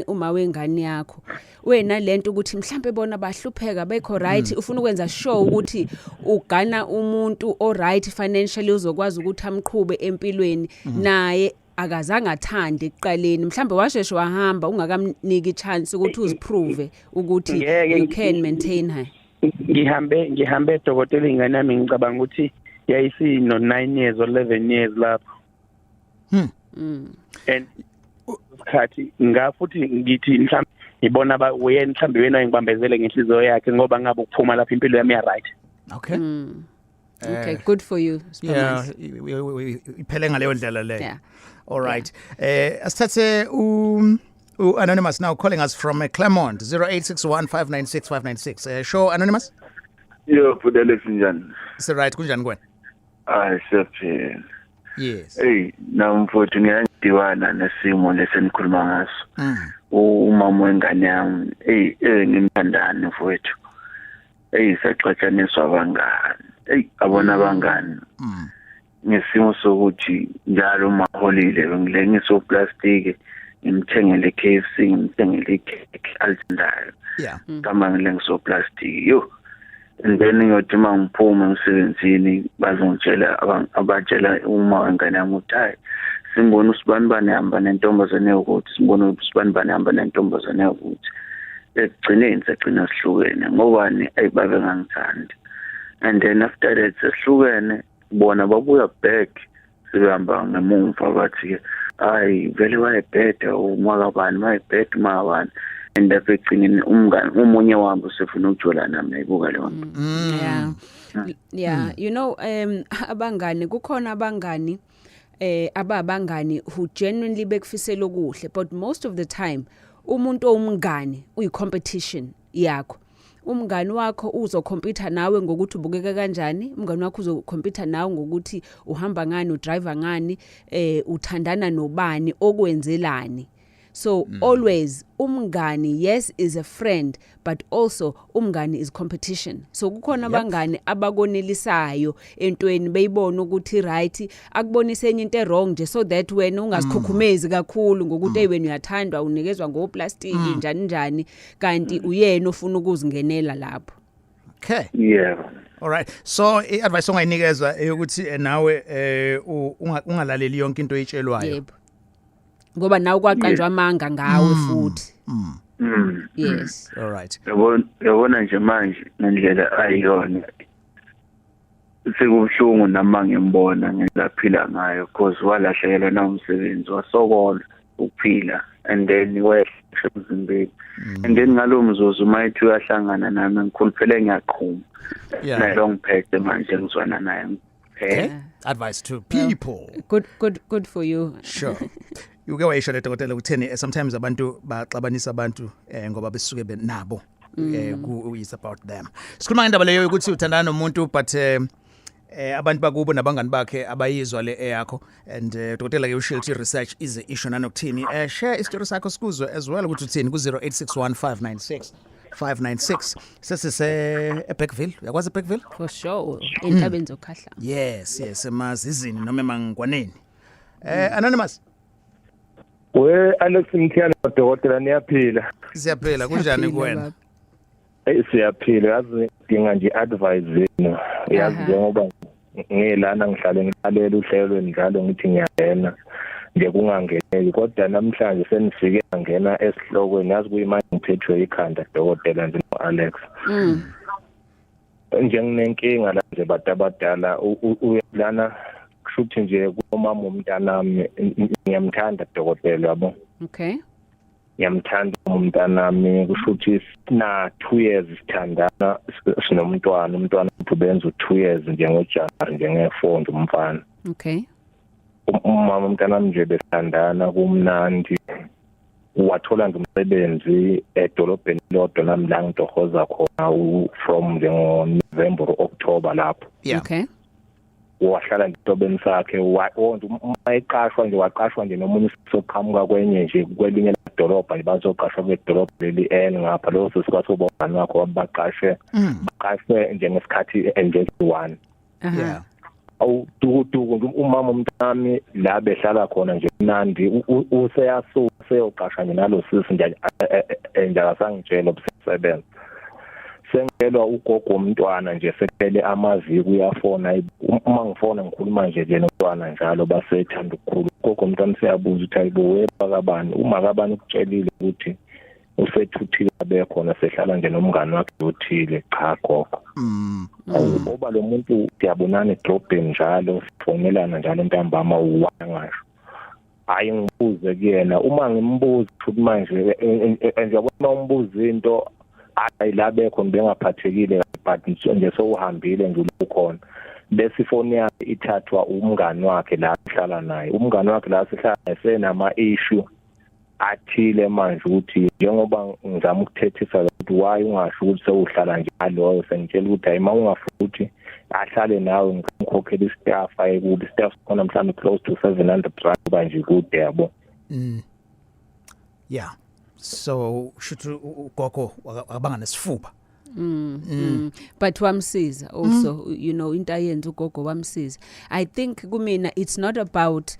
uma wengane yakho wena lento ukuthi mhlawumbe bona bahlupheka bekho right ufuna ukwenza sure ukuthi ugana umuntu o right financially uzokwazi ukuthi amqhube empilweni naye akazange athande ekuqaleni mhlambe washeshe wahamba ungakamniki chance ukuthi uziprove ukuthi you can maintain her. Ngihambe dokotela ingane yami ngicabanga ukuthi yayisino 9 years or 11 years lapho. And isikhathi ngafuthi ngithi mhlambe ngibona wena mhlambe wena ngibambezele ngenhliziyo yakhe ngoba ngabe ukuphuma lapha impilo yami ya right. Okay. Okay, good for you. Yeah, iphele ngaleyo ndlela leyo. Yeah. All right. Asithathe Anonymous now calling us from Claremont 0861596596. Show Anonymous. Yo, Fudele sinjani? It's right kunjani kwena? Sephela. Yes. Hey, namfuthu ngiyandiwana nesimo lesenikhuluma ngaso. Umama wengane yami, ngimthandani mfowethu. Saxatshaniswa abangani. Abona abangani. Ngesimo sokuthi njalo maholile ngilengisa oplastic ngimthengele KFC ngimthengele cake alithandayo. Yeah. Kama ngilengisa oplastic yo. And then ngiyothi mangiphuma emsebenzini bazongitshela abatshela uma wengane yami uthi simbona usibanibani hamba nentombazane ukuthi simbona usibanibani hamba nentombazane ukuthi ekugcineni sagcina sihlukene ngobani ayibabe ngangithandi. And then after that sehlukene bona babuya back sibehamba ngemumva bathi hayi vele wayebheda umakabani wayebheda makabani and ekugcineni umngane umunye wabo sefuna ukujula nami ayibuka leyo. Yeah, you know abangani kukhona abangani ababangani who genuinely bekufisela okuhle but most of the time umuntu owumngane uyi-competition yakho. Umngani wakho uzokompita nawe ngokuthi ubukeka kanjani, umngani wakho uzokompita nawe ngokuthi uhamba ngani, udriver ngani, uthandana nobani, okwenzelani. So always umngani yes is a friend but also umngani is competition. So kukhona abangani abakonelisayo entweni beyibona ukuthi right akubonisa enye into wrong nje so that wena ungasikhukhumezi kakhulu ngokuthi wena uyathandwa unikezwa ngoplastic njani kanti uyena ofuna ukuzingenela lapho. Okay. Yeah. All right. So advice ongayinikeza ukuthi nawe ungalaleli yonke into oyitshelwayo. Yebo. Ngoba nawe kwaqanjwa amanga ngawe futhi. Yes. All right. Yabona nje manje ngendlela ayiyona sekubuhlungu nama ngembona ngilaphila ngayo because walahlekelwa na umsebenzi wasokola ukuphila and then wehla emzimbeni and then ngalomzuzu mayithi uyahlangana nami ngikhuluphele ngiyaqhuma nayo ngiphethe manje ngizwana naye. Okay. Advice to people. Good for you. Sure. Uke wayisho le dokotela ukutheni sometimes abantu baxabanisa abantu ngoba besuke benabo is about them. Sikhuluma ngendaba leyo ukuthi uthandana nomuntu but abantu bakubo nabangani bakhe abayizwa le yakho and dokotela ke ushilthi research is a issue nanokuthini share istory sakho sikuzwe as well ukuthi uthini ku 0861596596 sesise eBackville uyakwazi eBackville for sure entabeni zokhahla. Yes emazizini noma emangwaneni. Anonymous We Alex Mthiyana dokotela niyaphila. Siyaphela kunjani kuwena? Siyaphila yazi dinga nje advice yenu yazi njengoba ngilana ngihlale ngilalela uhlelo njalo ngithi ngiyayena nje kungangeneki kodwa namhlanje senifike ngena esihlokweni yazi kuyimanje ngiphethwe ikhanda dokotela nje Alex njenginenkinga la nje badala uyalana kushuthi nje kumama umntanami ngiyamthanda dokotela yabo okay ngiyamthanda umntanami kushuthi na 2 years sithandana sinomntwana umntwana benza 2 years njengojaha njengefunda umfana okay umama umntanami nje besithandana kumnandi wathola umsebenzi edolobheni lodwa nami la ngitohoza khona from November October lapho okay wahlala ngitobeni sakhe wonke mayiqashwa nje waqashwa nje nomunye soqhamuka kwenye nje kwelinye idolobha bazoqashwa kwedolobha leli ngapha lo sikwathi ubona wakho baqashwe njengesikhathi enje1 yeah awuduku umama umntami la behlala khona nje mnandi useyoqashwa nje nalo sisi nje akasangitshela ubusebenzi sengelwa ugogo umntwana nje sephele amaviki uyafona uma ngifona ngikhuluma nje nomntwana njalo basethanda ukukhulu ugogo umntwana siyabuza ukuthi ayibo weba kabani uma kabani ukutshelile ukuthi usethuthile bekhona sehlala nje nomngane wakhe uthile cha gogo ngoba lo muntu siyabonana edrobheni njalo sifonelana njalo ntambama uwangasho hayi ngibuze kuyena uma ngimbuza ukuthi manje njengobona umbuza into ayilabekho ngengaphathekile but nje sowuhambile nje ukhona bese ifoni yakhe ithathwa umngane wakhe la sihlala naye umngane wakhe la sihlala senama issue athile manje ukuthi njengoba ngizama ukuthethisa ukuthi why ungasho ukuthi sewuhlala njalo sengitshela ukuthi ayima ungafuna ukuthi ahlale nawe ngikhokhela istaff ayekude istaff khona mhlawumbe close to 700 rand manje kude yabo yeah so should ugogo abanga nesifuba but wamsiza also you know into ayenza ugogo wamsiza I think kumina it's not about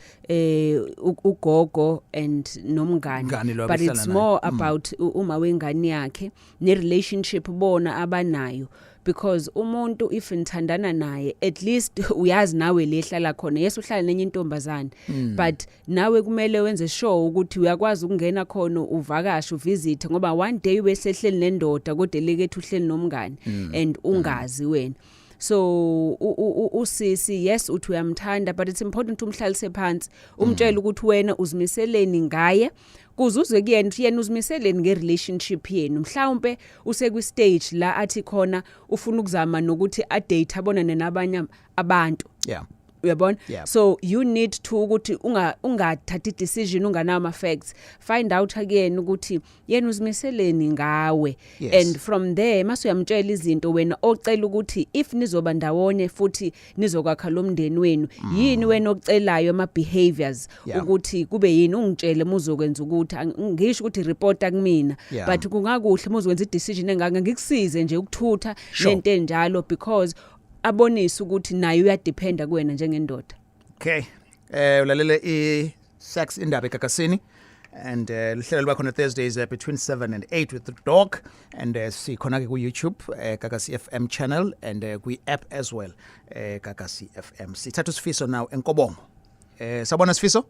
ugogo and nomngane but it's more about uma wengane yakhe ne relationship bona abanayo because umuntu if nithandana naye at least uyazi nawe lehlala khona yes uhlala nenye intombazane but nawe kumele wenze sure ukuthi uyakwazi ukungena khona uvakasha uvisit ngoba one day wesehleli nendoda kodwa lekethu uhleli nomngane and ungazi wena so usisi yes uthi uyamthanda but it's important umhlalise phansi umtshela ukuthi wena uzimiseleni ngaye kuzuzwe kuyena ukuthi yena uzimiseleni ngerelationship yenu mhlawumbe usekwi stage la athi khona ufuna ukuzama nokuthi a date abonane nabanye abantu yeah uyabona so you need to ukuthi ungathatha decision ungana ama facts find out again ukuthi yena uzimiseleni ngawe and from there masuyamtshela izinto wena ocela ukuthi if nizoba ndawonye futhi nizokwakha lo mndeni wenu yini wena ocelayo ama behaviors ukuthi kube yini ungitshele muzokwenza ukuthi ngisho ukuthi report kumina but kungakuhle muzokwenza i-decision engaka ngikusize nje ukuthutha nento enjalo because abonisa ukuthi naye uyadependa kuwena njengendoda okay ulalele i-sex indaba eGagasini and lihlelo lwakho on Thursdays between 7 and 8 with the dog and sikhona ke ku YouTube Gagasi FM channel and ku app as well Gagasi FM sithatha Sifiso now enkobongo sabona Sifiso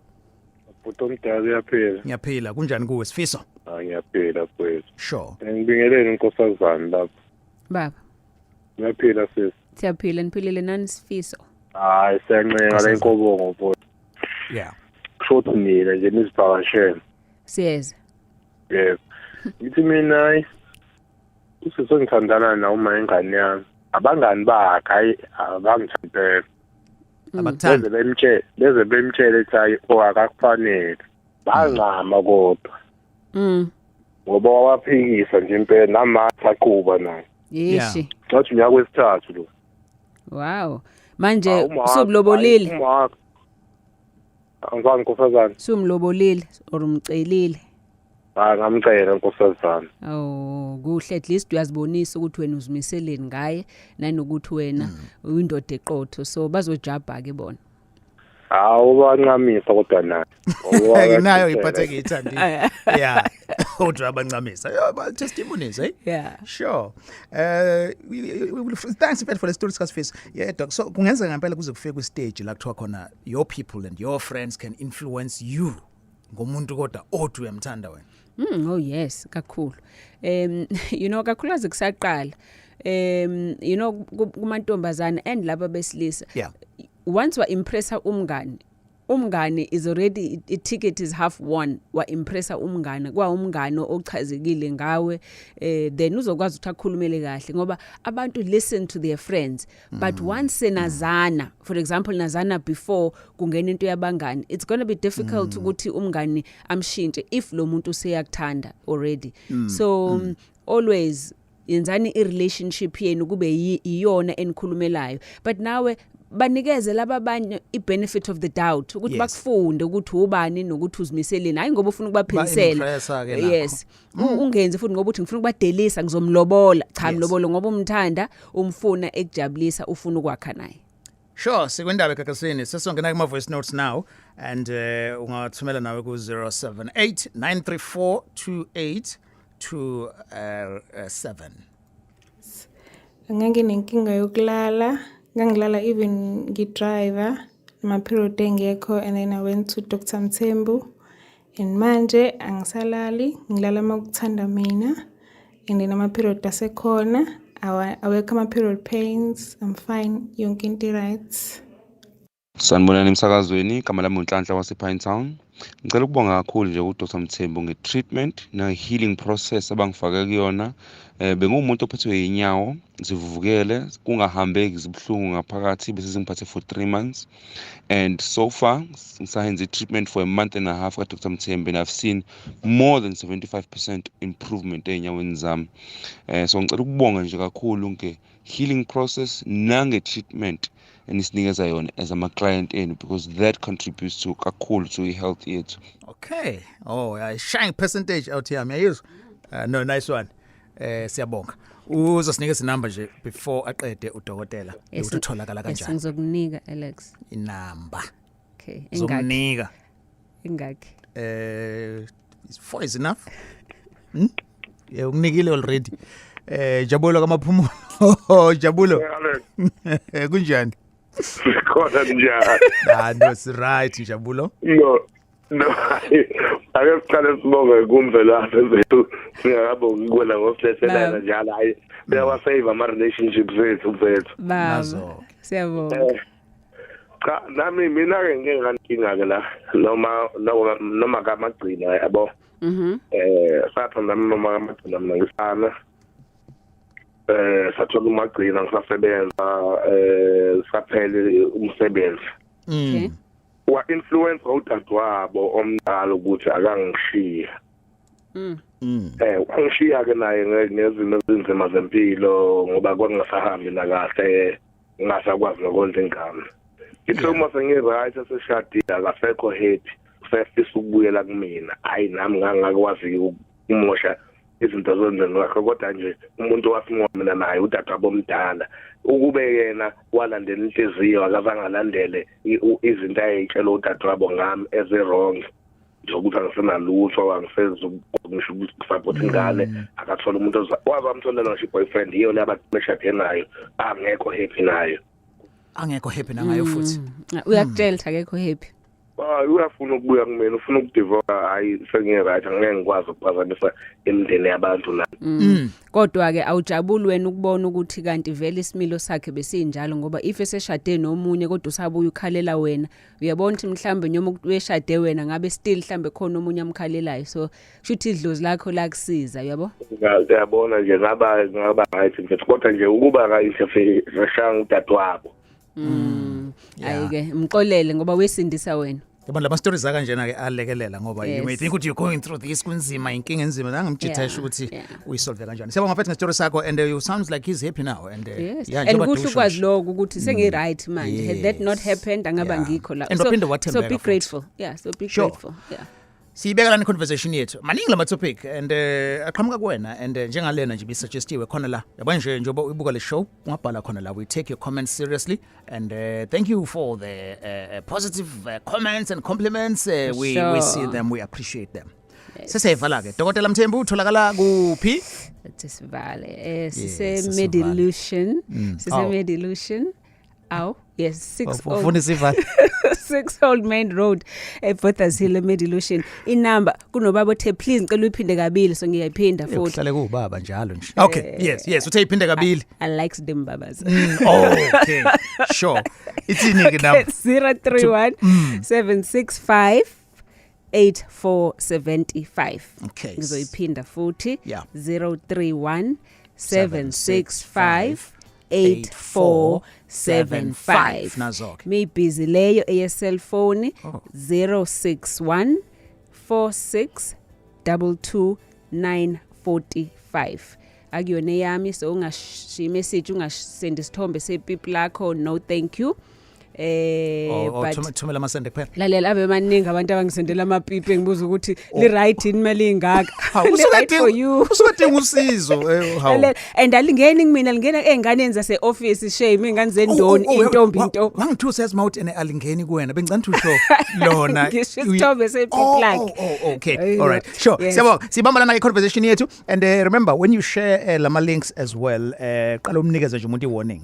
Butomdala uyaphila ngiyaphila kunjani kuwe Sifiso ngiyaphila kwethu sure ngibingelele inkosazana lapha baba ngiyaphila sis siyaphila niphilile nani Sifiso hayi siyancenga la inkobongo mfowethu yeah shothi mina nje nisivakashele siyeza yes ngithi mina usisi ngithandana na uma ingane yami abangani bakhe hayi abangithandela abakuthanda beze bemtshele ethi akakufanele bangama kodwa ngoba waphikisa nje impela namatha aquba naye yishi ngathi unyaka wesithathu lo wow manje sublobolile angizange nkosazana sumlobolile or umcelile ngamcela nkosazana oh kuhle at least uyazibonisa ukuthi wena uzimiseleni ngaye nanokuthi wena uyindoda eqotho so bazojabha ke bona bancamisa kodwa naye nayo iphatheke ithandi yeah kodwa abancamisa ba testimonies Yeah. Sure. Thanks for the story discuss face. Yeah, doc. So kungenzeka ngempela kuze kufike ku stage la kuthiwa khona your people and your friends can influence you ngomuntu kodwa othi uyamthanda wena. Oh yes, kakhulu. You know kakhulukazi kusaqala. You know kumantombazana and laba besilisa. Yeah. Once wa impressa umngane is already a ticket is half won wa impressa umngane kwa umngane ochazekile ngawe then uzokwazi ukuthi akhulumele kahle ngoba abantu listen to their friends but once nazana for example nazana before kungena into yabangani it's going to be difficult ukuthi umngane amshintshe if lo muntu useyakuthanda already so always yenzani i relationship yenu kube iyona enikhulumelayo but nawe banikeze laba abanye i benefit of the doubt ukuthi bakufunde ukuthi ubani nokuthi uzimiseleni hayi ngoba ufuna ukubaphilisela yes ungenze futhi ngoba uthi ngifuna ukubadelisa ngizomlobola cha mlobolo ngoba umthanda umfuna ekujabulisa ufuna ukwakha naye. Sure, sikwendaba kakasini sesongena kuma voice notes now and ungathumela nawe ku 07893428227. Ngake nenkinga yokulala ngangilala even ngidriver ama period engekho and then I went to Dr. Mthembu and manje angisalali ngilala makuthanda mina and then ama period asekhona awekho ama period pains I'm fine yonke into right. Sanibonani emsakazweni kama lami uNhlanhla wase Pine Town. Ngicela ukubonga kakhulu nje uDr. Mthembu nge-treatment na-healing process abangifake kuyona. Bengumuntu ophethwe inyawo zivuvukele kungahambeki zibuhlungu ngaphakathi bese ngiphathe for 3 months and so far ngisayenza i-treatment for a month and a half ka Dr. Mthembu and I've seen more than 75% improvement enyaweni zami. So ngicela ukubonga nje kakhulu nge-healing process nange-treatment enisinikeza yona as ama client enu because that contributes to kakhulu to health yethu. Okay. Oh, yeah, shine percentage out here. Miyayizwa? No, nice one. Siyabonga. Uzosinikeza inamba nje before aqede udokotela. Ukuthi utholakala kanjani? Ngizokunika Alex. Inamba. Okay. Ngizomnika. Ingakhi? 4 is enough. Yeah, unginikile already. Jabulo kamaphumulo. Jabulo. Kunjani? Khona njani? No, it's right Jabulo. No, ake siqale sibonge kumvelaphi zethu singakabe ngikona ngosihlelela njalo hayi beyawasave ama relationships zethu. Nazo. Siyabonga. Cha nami mina ke ngeke ngankinga ke la noma kamagcina yabo. Sathanda noma kamagcina mina ngisana. Sathola umagcina ngisasebenza saphele umsebenzi. Okay. Wa influence udadewabo omdala ukuthi akangishiya. Wangishiya ke naye ngezinto ezinzima zempilo ngoba kwangasahambi la kahle ngasakwazi nokondla ingane. Ithe uma sengiyiright sesishadile akasekho happy sefisa ukubuyela kumina. Hayi nami ngangakwazi ukumosha izinto zonke ngakho kodwa nje umuntu wasingomela naye udadewabo omdala ukube yena walandela inhliziyo akavangalandele izinto ayitshela udadewabo ngami eze wrong zokuthi angisenalutho angisezi ngisho ukusupport ingane akathola umuntu wazamtholela nje boyfriend iyo le abameshade nayo angekho happy nayo angekho happy nangayo futhi uyakutshela akekho happy uyafuna ukubuya kumina ufuna ukudivorce hayi sengiyeright angeke ngikwazi ukuphazamisa imindeni yabantu la kodwa ke awujabuli wena ukubona ukuthi kanti vele isimilo sakhe besinjalo ngoba if eseshade nomunye kodwa usabuya ukhalela wena uyabona ukuthi mhlambe noma weshade wena ngabe still mhlambe khona omunye amkhalelayo so kushuthi idlozi lakho lakusiza yabo ngiyabona nje ngaba right mfethu kodwa nje ukuba kayihle reshanga udadewabo ayike mxolele ngoba wesindisa wena yabona lama stories akanjena ke alekelela ngoba you may think ukuthi you're going through this kunzima inkinga enzima nangimjithesha ukuthi uyisolve kanjani siyabonga mfethu ngestory sakho and you sounds like he's happy now and yeah and kuhle ukwazi lokho ukuthi sengi right manje had that not happened angaba ngikho la so be grateful so be grateful Siyibeka lana conversation yethu maningi lama topic and aqhamuka kuwena and njengalena nje bisuggestiwe khona la yabona nje njengoba uyibuka le show ungabhala khona la we take your comments seriously and thank you for the positive comments and compliments we see them we appreciate them Seseyivala ke. Dokotela Mthembu utholakala kuphi? Sivale. Sise Medilution. Sise Medilution. Aw, yes, 6 Ufuna sivale. 6 Old Main Road eBothas Hill Medilution. Inamba kunobaba othe please ngicela uyiphinde kabili so ngiyayiphinda futhi. Uhlale kubaba njalo nje. Okay, yes, uthe iphinde kabili. I likes them babas. Okay. Sure. Ithini ke now? 031 765 8475. Okay. Ngizoyiphinda futhi. Yeah. 031 765 8475. Nazoke. Me busy leyo cell phone 061 46 22 945. Akuyona yami so ungashi message ungasend isithombe sepipi lakho no thank you. But thumela amasende kuphela. Lalela abe maningi abantu abangisendela amapipi ngibuza ukuthi li right imali ingaka. Usukadinga usizo hawu. And alingeni mina lingena enganeni zase office shame ingane zendoni intombi into. Wangithu says mouth ene alingeni kuwena bengicela usho lona. Isithombe sepipi lakhe. Okay. All right. Sure. Sibamba lana ke conversation yethu and remember when you share lama links as well qala umnikeze nje umuntu iwarning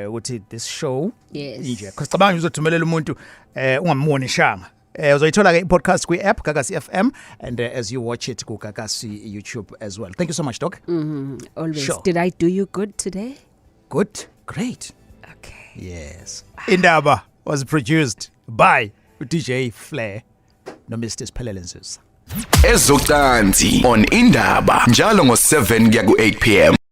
ukuthi this show nje cabanga uzothumelela umuntu ungammonishanga uzoyithola ke podcast kwi app Gagasi FM and as you watch it ku Gagasi YouTube as well. Thank you so much doc. Always. Sure. Did I do you good today? Good. Great. Okay. Yes. Indaba was produced by DJ Flair no Mr. Spelelenses. Ezocansi on Indaba njalo ngo 7 kuya ku 8 p.m.